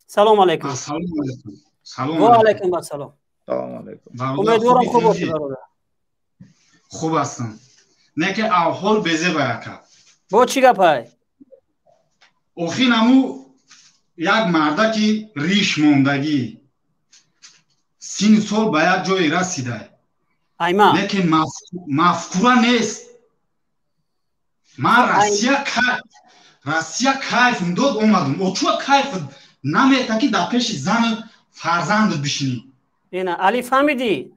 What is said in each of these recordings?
سلام علیکم. سلام علیکم. سلام و علیکم السلام. سلام علیکم. امیدوارم خوب باشی برادر. خوب هستم. نه که احوال بزه باید. با چی گپای؟ اوخی نمو یک مرده که ریش موندگی سین سال باید جای رسیده. ایما. نه که مفکوره نیست. من راسیا کیف داد اومدم. او چو کیف نمیته که در پیش زن فرزند بشینی. اینا علی فهمیدی؟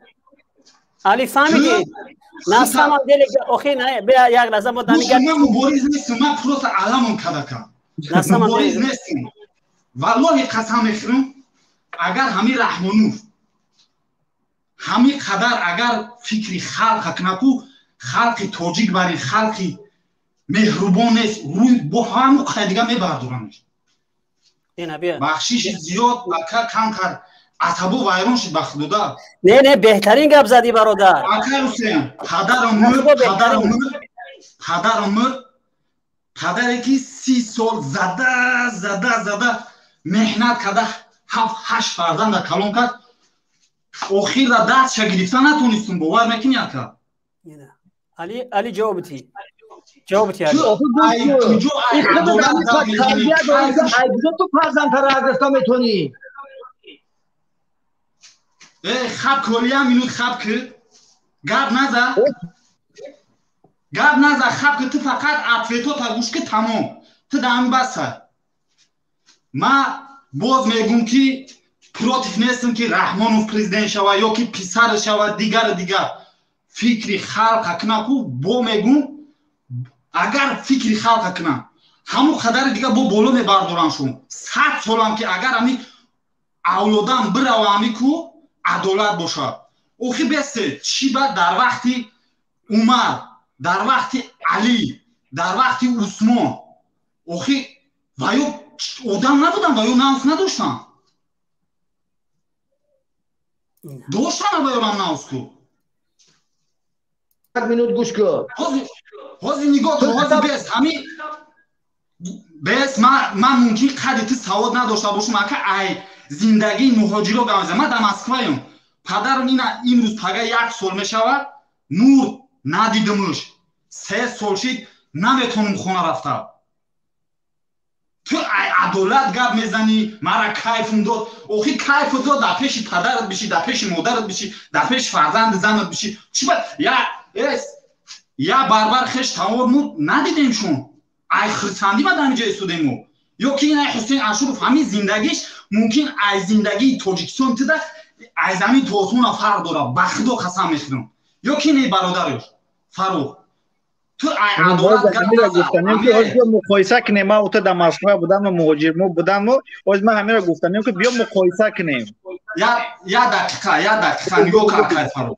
علی فهمیدی؟ نستم دل اوخی نه بیا یک لحظه ما دمی من مبارز نیستم. من پروت علمم کدکم. مبارز نیستم. والله قسم میخورم اگر همین رحمانوف همین قدر اگر فکری خلق کنکو خلقی تاجیک برای خلقی مهربان است روی با همون قیدیگه میبردورنش. بخشیش زیاد اکا کم کرد عصبو ویران شد بخدوده. نه بهترین گپ زدی برادر. اکا حسین پدر مرد پدری که 30 سال زده مهنت کرده 7-8 فرزند را کلان کرد. آخیر را دستش گرفته نتونستم باور میکنی اکا. علی جوابتی علی. کجا تو فرزند را گرفته میتونی؟ خب کلی هم اینو خب که گرد نزد خب که تو فقط عطفیتو تا گوش که تمام تو دمی بسه. ما باز میگم که پروتیف نیستم که رحمانوف پریزیدنت شوه یا که پسر شوه دیگر فکری خلق کنه با میگم اگر فکری خلق کنه همون قدر دیگه با بالا میبردارن شون 100 سالم که اگر همی اولادم برو همی کو عدالت باشه. اوخی بسته چی باید در وقتی عمر در وقتی علی در وقتی عثمان اوخی وایو آدم نبودن وایو ناموس نداشتن وایو ناموس کو. 1 minut گوش کن. حاضی نگاه کن حاضی بس همین بس من ممکن قدیتی سواد نداشته باشم که ای زندگی مهاجرو گمزه. من در مسکوایم پدرم این روز پگه 1 سال میشود نور ندیدمش 3 سال شد نمیتونم خونه رفته. تو ای عدالت گپ میزنی مرا کیفم داد. اوخی کیف داد در پیش پدرت بشی در پیش مادرت بشی در پیش فرزند زنت بشی چی باید یا بربر خش تمام مود ندیدیم شون ای خرسندی ما در جای سودیمو یا که این حسین اشرف همین زندگیش ممکن ای زندگی تاجیکستان تده ای زمین توسون فرق داره بخدا قسم میخورم یا که این برادرش فروخ تو ای عدالت گفتنیم که آج مقایسه کنیم. ما اوتا در مسکو بودم و مهاجر بودم و آج ما همین را گفتنیم که بیا مقایسه کنیم. یا دقیقه نگاه کرد فروخ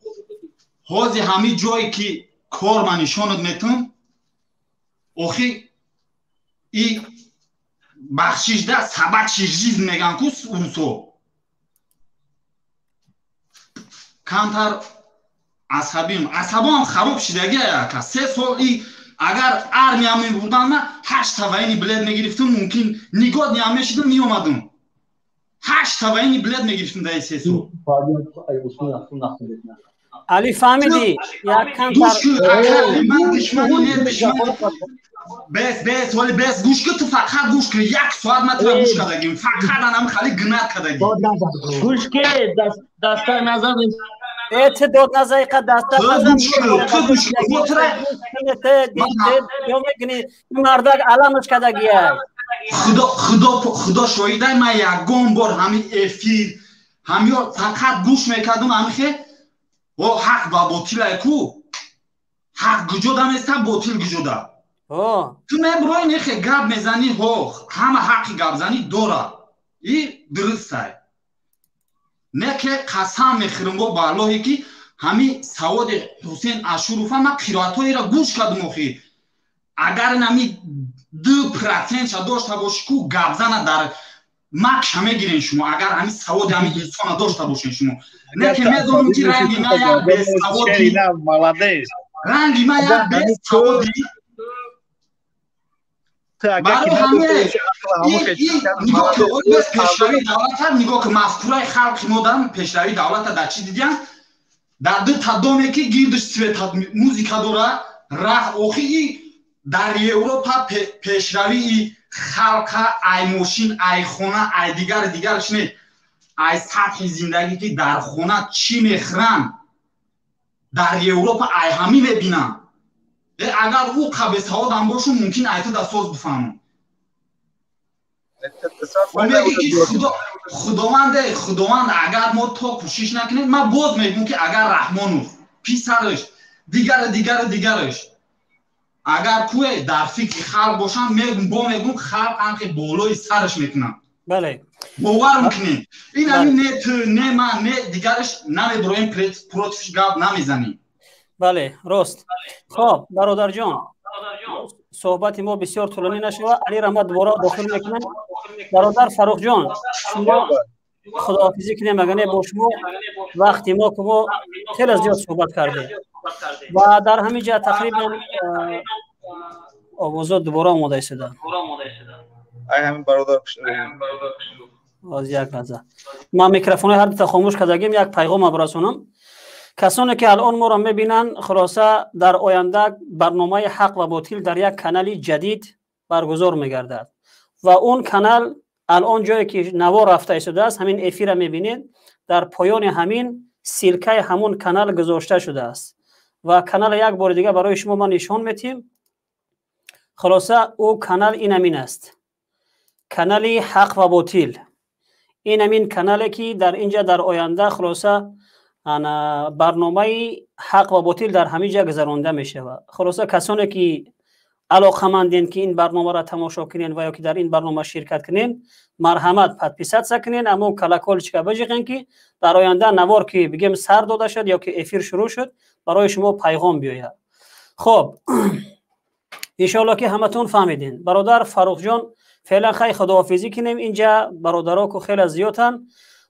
حاضی همین جایی که کار من نشانت میتونم اوخی ای بخشیش ده سبک شیجیز میگن کس اونسو کمتر عصبیم هم خراب شدگی که 3 سال ای اگر ارمی هم بودن من 8 تا اینی بلد میگرفتم ممکن نگاه نیامه شدم میامدم 8 تا اینی بلد میگرفتم در 3 سال. علی فهمیدی یک کم من دشمنی نه بس ولی بس گوش که تو فقط گوش که 1 ساعت ما تو گوش کردگیم فقط هم خالی گناه کردگیم گوش که دست نزن ایت داد نزای که دست نزن تو گوش که تو میگنی مردک علمش کردگیه. خدا شاهده من یکم بار همین افیر همین فقط گوش میکردم همین و حق با باطل کو حق گجوده نیست باطل گجوده. تو نبروی نخه گپ میزنی همه حقی گپ زنی دوره ای درسته نه که قسم میخورم با اللهی که همین سواد حسین اشرف من قرائتایی را گوش کردم اخی اگر نمی 2% شد داشته باشی کو گپ زنه در مکش همه گیرین شما اگر همین سواد همین انسان داشته باشین شما نه که میدونم که رنگی ما یک به سوادی رنگی ما یک به سوادی برای همه نگاه که بس پیشروی دولت نگاه که مفکورای خلق ما دارن پیشروی دولت در چی دیدن در دو تدامی که گیردش سویت موزیکا داره راه اوخی در اروپا پیشروی خلق ای ماشین ای خونه ای دیگرش نه ای سطح زندگی که در خونه چی میخرن در اروپا ای همی میبینن اگر او قبض ها دم باشون ممکن ای تو دستاز بفهمون خداوند اگر ما تا کوشش نکنیم ما باز میگم که اگر رحمانو پیسرش دیگرش اگر کوه در فکر خلق باشن میگم خلق هم که بالای سرش میکنن بله باور میکنیم این همین نه تو نه من نه دیگرش نمیبرویم پروتفش گاب نمیزنیم بله راست خب برادر جان صحبت ما بسیار طولانی نشود علی رحمت دوباره داخل میکنم برادر فروخ جان شما خداحافظی کنیم مگه با شما وقتی ما که ما خیلی زیاد صحبت کردیم و در همین جا تقریبا آوازات دوباره آماده شده ای همین برادر از یک لحظه ما میکروفون هر دو خاموش کردیم یک پیغام برسونم کسانی که الان ما را میبینن خلاصه در آینده برنامه حق و باطل در یک کانال جدید برگزار میگردد و اون کانال الان جایی که نوا رفته شده است همین افیر میبینید در پایان همین سیلکه همون کانال گذاشته شده است و کانال یک بار دیگه برای شما ما نشان میتیم خلاصه او کانال این همین است کانال حق و باطل این همین کانالی که در اینجا در آینده خلاصه برنامه حق و باطل در همه جا گذرانده میشه و خلاصه کسانی که علاقمندین که این برنامه را تماشا کنین و یا که در این برنامه شرکت کنین مرحمت подписаться کنین اما کلاکولچکا بجیگین که در آینده نوار که بگیم سر داده شد یا که افیر شروع شد برای شما پیغام بیاید. خب ان شاء الله که همتون فهمیدین. برادر فروخ جان فعلا خیلی خداحافظی کنیم. اینجا برادرها که خیلی زیادن،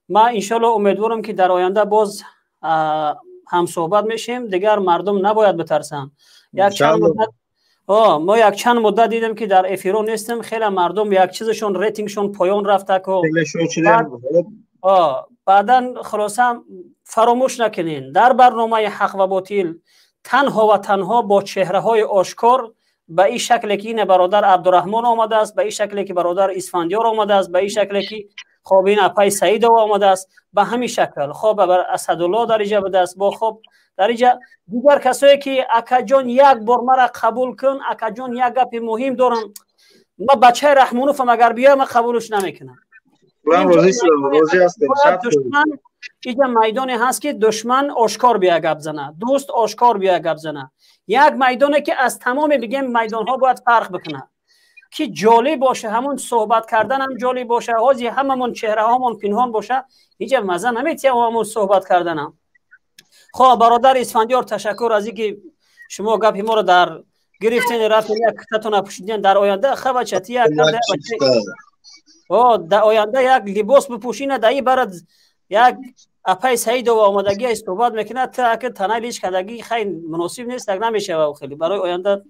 ما ان شاء الله امیدوارم که در آینده باز هم صحبت میشیم، دیگر مردم نباید بترسن. ما یک چند مدت دیدم که در افیرو نیستم، خیلی مردم یک چیزشون ریتینگشون پایان رفته که بعدا خلاصه فراموش نکنین در برنامه حق و باطل تنها و تنها با چهره های آشکار به این شکلی که این برادر عبدالرحمن آمده است، به این شکلی که برادر اسفندیار آمده است، به این شکلی که خب این اپای سعید آمده است، به همین شکل خب بر اسدالله در اینجا بده است، با خب در اینجا دیگر کسایی که اکا جان یک بار مرا قبول کن، اکا جان یک گپ مهم دارم، ما بچه رحمانوف اگر بیام من قبولش نمیکنم. روزی هستیم اینجا میدانی هست که دشمن آشکار بیا گپ زنه، دوست آشکار بیا گپ زنه. یک میدانه که از تمام بگیم میدان ها باید فرق بکنه که جالب باشه، همون صحبت کردن هم جالب باشه، حاضی هممون چهره هامون پنهان باشه، هیچ مزه نمیتیم همون صحبت کردن هم. خب برادر اسفندیار تشکر از اینکه شما گپ ما رو در گرفتین رفتین یک کتتون پوشیدین. در آینده خب چتی یک در آینده یک لباس بپوشینه دایی برد یک اپای سعید و آمادگی استفاده میکنه تا که تنایش کدگی خیلی مناسب نیست، tak نمیشه و خیلی برای آینده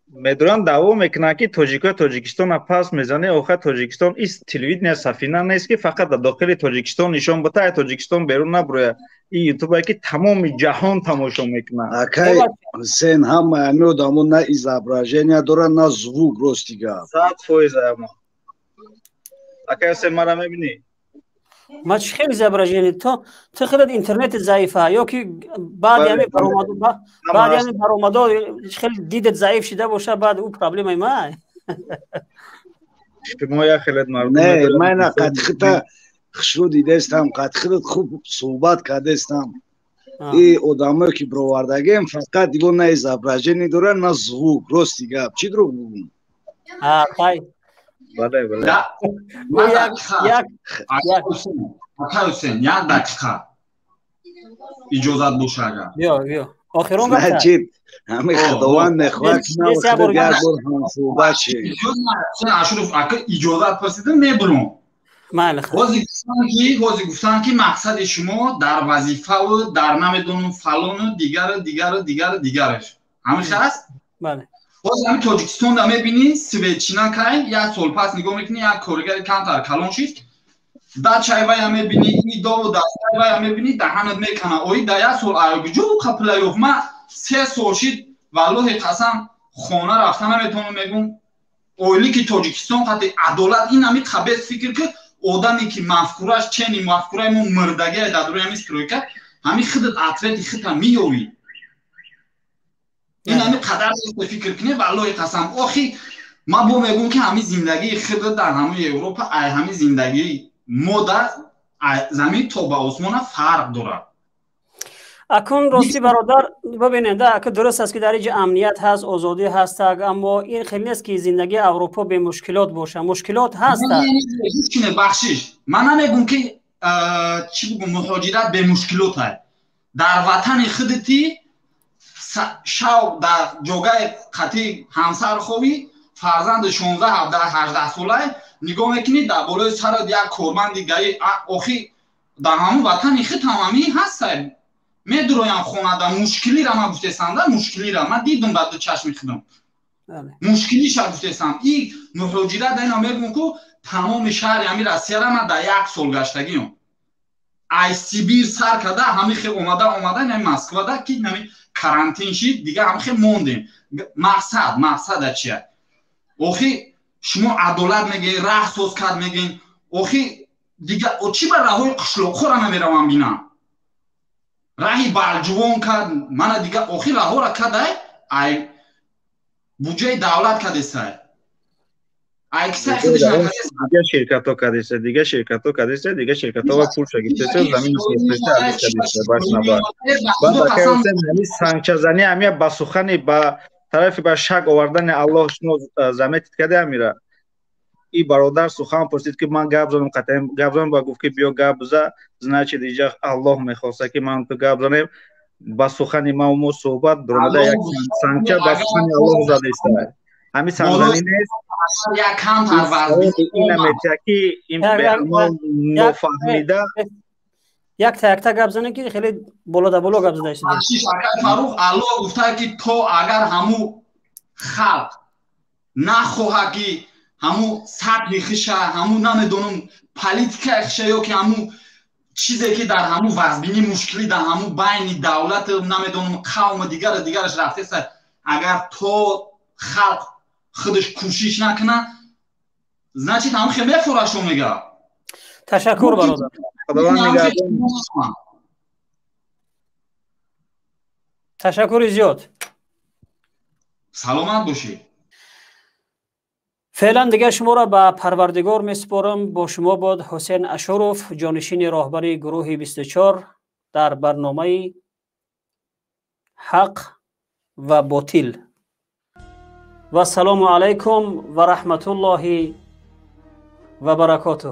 میدونم دعوا میکنه که تاجیکستان پاس میزنه. آخه تاجیکستان است تلویزیون سفینه نیست که فقط در داخل تاجیکستان نشون بده، تاجیکستان بیرون نبره. این یوتیوب که تمام جهان تماشا میکنه. اکای حسین هم میادمون نه izobrazение دارن نه звук ростига 100% اما اکای حسین مرا میبینی؟ ما چه خیلی زبرجینی تو خیلی اینترنت ضعیفه یا که بعد یعنی برآمده خیلی دیدت ضعیف شده باشه بعد او پرابلم ما شما یا خیلی مردم نه من قطعا خشو دیدستم قطعا خوب صحبت کردستم. این آدمایی که برآوردگیم فقط دیگه نه izobrazenie دارن نه звук ростига چی دروغ میگن. خیلی بله بله حسین یک دقیقه اجازت باشه اگر بیا آخرون نه چید همه خداوند نخواه که نه وقت بر بر هم صحبت شه اشرف اگه اجازت پرسیدم میبرم. بازی گفتن که مقصد شما در وظیفه و در نمیدونم فلان و دیگرش همین هست؟ بله باز همین تاجیکستان دا میبینی سویچینا کای یک سال پس نگاه میکنی یک کارگر کانتر کلان شد دا چایوای هم میبینی این دو دا چایوای هم میبینی دهنت میکنه اوی دا یک سال آیوگجو قپلای اوف ما 3 سال شد والله قسم خونه رفتن نمیتونم میگم اویلی که تاجیکستان قطع عدالت این همی خبیث فکر که آدمی که مفکورش چنین مفکورای ما مردگی در دوره همی سکروی کرد همی خودت اطرت خودت میوی این همی قدر فکر کنه والله قسم آخی ما با میگم که همی زندگی خودت در همه اروپا همی زندگی ما در زمین تا به آسمان فرق داره. اکنون راستی برادر ببینید که درست است که در اینجا امنیت هست آزادی هست اما این خیلی نیست که زندگی اروپا به مشکلات باشه مشکلات هست چی بخشش من نمیگم که چی بگم مهاجرت به مشکلات هست در وطن خودتی شاو در جای قطعی همسر خوبی فرزند 16 17 18 ساله نگاه میکنی در بالای سر یک کارمند دیگه آخی در همون وطن خود تمامی هست میدرویم خونه در مشکلی را ما گفتستم در مشکلی را من دیدم بعد چشم خودم مشکلی شد گفتستم این مهاجرت در این میگم که تمام شهر همین روسیه را من در 1 سال گشتگیم ای سیبیر سر کرده همین خیلی اومده نمی مسکو ده که نمی کرانتین شید دیگه همین خیلی موندیم مقصد چیه اوخی شما عدالت میگین راه سوز کرد میگین اوخی دیگه چی بر راهوی قشلوق خورا نمیروم بینم راهی بالجوان کرد من دیگه اوخی راه را کرده ای بودجه دولت کرده سای ای کسی خودش نکرده دیگه شرکت ها کرده سای دیگه شرکت ها و پول شگیسته سای زمین سیسته عزیز کرده سای باش نباید بعد که همی سنگچه زنی همی با سخنی با طرفی با شک آوردن الله شما زمیتید کرده همیره ای برادر سخن پرسید که من گپ زنم قطعا گپ زنم با گفت که بیا گپ بزن زنچه دیجا الله میخواسته که من تو گپ زنم با سخن ما و مو صحبت درمده یک سنگچه با سخن الله زده است همین سنگزنی نیست این نمیتیه که این به عمال نفهمیده یک تا گپ زنه که خیلی بالا گپ زده شده فاروق الله گفته که تو اگر همو خلق نخواه که همو سطح خشه همو نمیدونم پالیتیکا خشه یا که همو چیزی که در همو وضعبینی مشکلی در همو بین دولت نمیدونم قوم دیگرش رفته است اگر تو خلق خودش کوشش نکنه значит هم خیلی فراشو میگه تشکر برادر تشکر زیاد سلامت باشی فعلا دیگه شما را به پروردگار میسپارم با شما بود حسین اشرف جانشین راهبر گروه 24 در برنامه حق و باطل و السلام علیکم و رحمت الله و برکاته